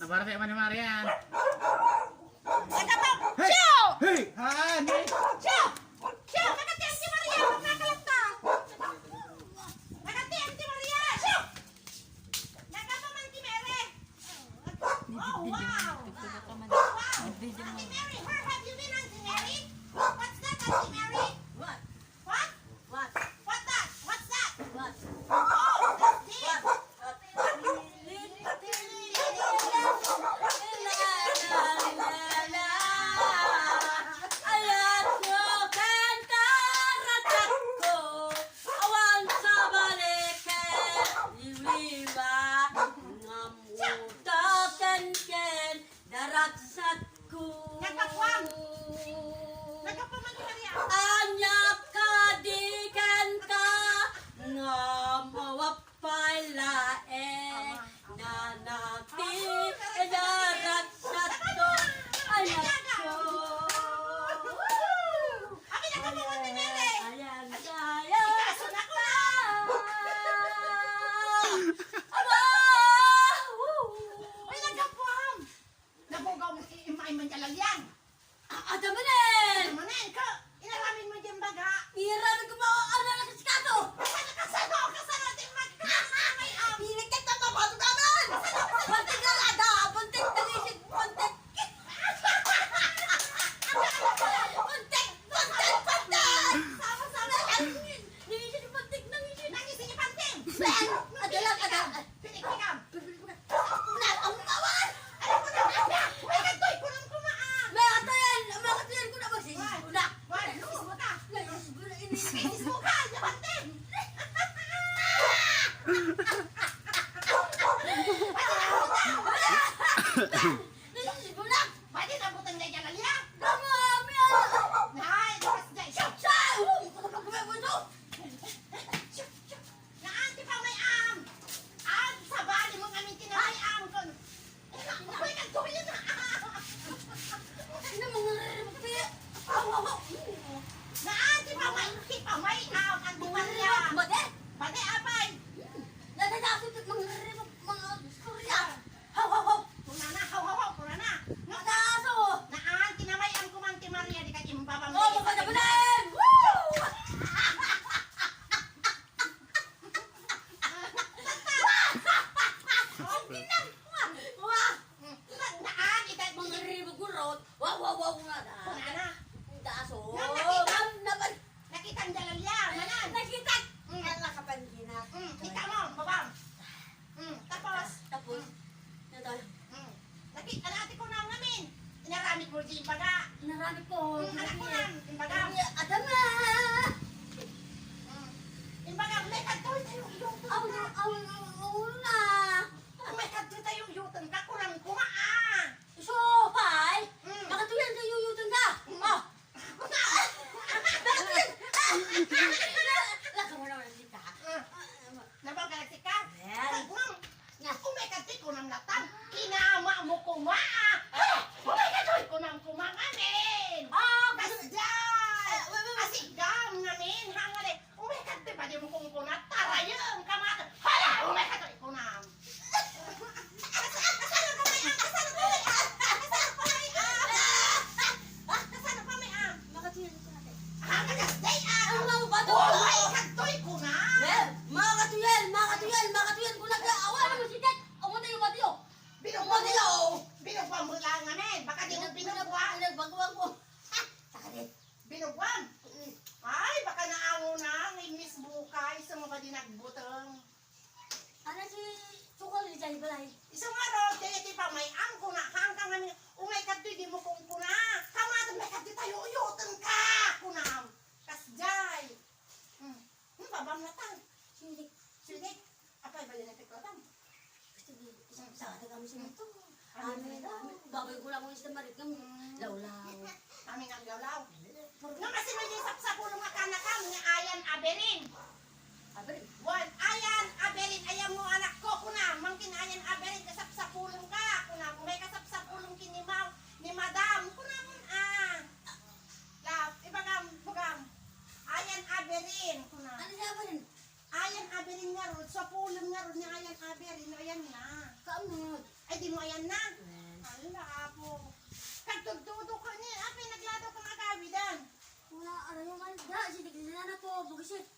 Nabarate man ni Marian. Nakapag! Hey! Siyo! Hey! Honey! Siyo! Siyo! Nakatiyan si Maria! Huwag nakalap ka! Nakatiyan si Maria! Siyo! Nakapaman si Mary! Oh, wow! Wow! Auntie Mary, where have you been, Auntie Mary? What's that, Auntie Mary? What? What? What? What that? What's that? What? Oh, that's deep! Nagkapuan! Nagkapaman si Maria! Anya kadikan ka nga mawapay lae nanati darat sa to anak ko. Abi, nagkapaman si Mary! Ayan tayo. Kasunod ko na! Aba! Ay, nagkapuan! Nabugaw mo imay man kalalyan! Ada manen. Manen ka! Inaramin mo dyan baga! Iramin ko ba ano na kasi kato? Kasano natin magkamay ang... Pinikit na papato naman! Buntik na lada! Buntik na lisik! Buntik! Buntik! Sama-sama! Nangisin yung buntik! Nangisin! Nangisin niya panting! Ben! Adalang! Pinikikam! Ang kawan! Alam ko na! Ay, kantoy! Kunang kumaan! May katayan! May katayan ko na magsisis ko na! Wala! Lumis mo ka! Layos ko na ini! Kinis mo ka! Niya panting! Layos ko na! Pwede na butang na dyan alya! Tama! Mia! Nay! Lukas dyan! Shoo! Sa! Kapag-kapag mo ito! Naan ti pa may am! Am! Sa bali mo kami tinamay am! Uy, kantoy yun na! Ano mga rin? Aw! Naan ti pa may am! Ang di Maria! Mate! Pati apay! Nadadasot at mga storya! Haw! Kunana! Haw! Kunana! Nadaso! Naan tinamay am kumanti Maria di ka imbabang Oh, magpadabunan! Woo! Wah! Naan ikay Mga ribog gurot! Wow! Nga na! Kunana! Daso! Nakita! Naman! Nakita ang dalalya! Manan! Nakita! Ala ka panginak! Kita mo! Babam! Tapos! Tapos, natay, Nakita natin ko na ngamin! Inaramit mo di baga! narami ko. Anak ko na! Imbaga! Adama! Imbaga! May kantoy tayong iyutang Aw na! May kantoy tayong iyutang ka! Kurang kumaa! So, pai, makatuyan sa yuyutan ka. Oh. Bakit? Laka mo naman dito. Nabagalagsik ka? Well. Kung may kantoy ko ng latang, kinama mo kumaa! Kung may kantoy ko ng kumanganin! Oh, Kasdyan! Asigam namin! Hangale! Kung may kantoy pa di mo kung kunat, tarayang kamata! Hala! Kung may kantoy ko nam! Kasano pa may am? Kasano pa may am? Kasano pa may am? Kasano pa may am? makatuyan ko natin. Kasday am! Ano ba ba ito? Oh, may kantoy ko na! Well, makatuyan ko na ka. Awa na masikat. Awa tayo ba tayo? Binugwang mo lang namin! Baka di mo binugwang! Nagbagawang ko. Sakit. Binugwang! Ay, baka naawo na! May miss bukay sa mga di nagbutang! Ano si Sukol ni Jai Balay? Isang araw, di pa may am ko na hanggang namin, umay kadto, di mo kong kuna. Kamatang may kadto tayo, uyutan ka, kunam. Kasjay. Babam na tang. Sindik. Sige, apay ba yan ipiklatang? Gusto niyo, isang sakit kami sa ito. Babay ko lang kung isang marit ng lawlaw. Aming ang lawlaw. Nung kasi may sa pulong akanakam ni Ayan Aberin. Abri. Ayan Aberin, ayaw mo anak ko, kunam. Mangkin Ayan Aberin, kasap sa pulong ka, kunam. May kasap sa pulong kinimaw ni Madam, kunam. Ibagam, bugam. Ayan Aberin, kunam. Ano siya ba rin? Ayan Aberin nga ron, sa pulong nga ron ni Ayan Aberin, ayan na. Kaamot. Ay di mo ayan na. sa apo. Kagtugtudo ka niya. Api, naglado kang agawidan. Wala, ano yung alda, sinig na po, bugisit.